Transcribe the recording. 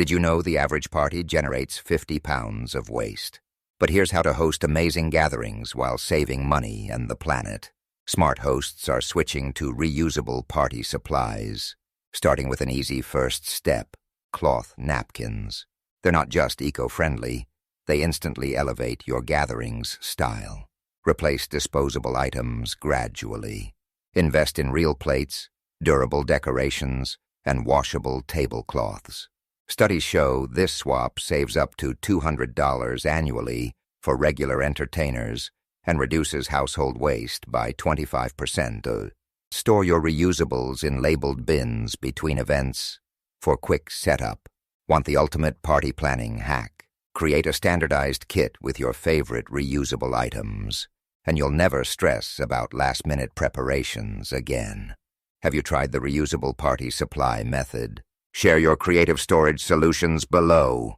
Did you know the average party generates 50 pounds of waste? But here's how to host amazing gatherings while saving money and the planet. Smart hosts are switching to reusable party supplies, starting with an easy first step: cloth napkins. They're not just eco-friendly, they instantly elevate your gathering's style. Replace disposable items gradually. Invest in real plates, durable decorations, and washable tablecloths. Studies show this swap saves up to $200 annually for regular entertainers and reduces household waste by 25%. Store your reusables in labeled bins between events for quick setup. Want the ultimate party planning hack? Create a standardized kit with your favorite reusable items, and you'll never stress about last-minute preparations again. Have you tried the reusable party supply method? Share your creative storage solutions below.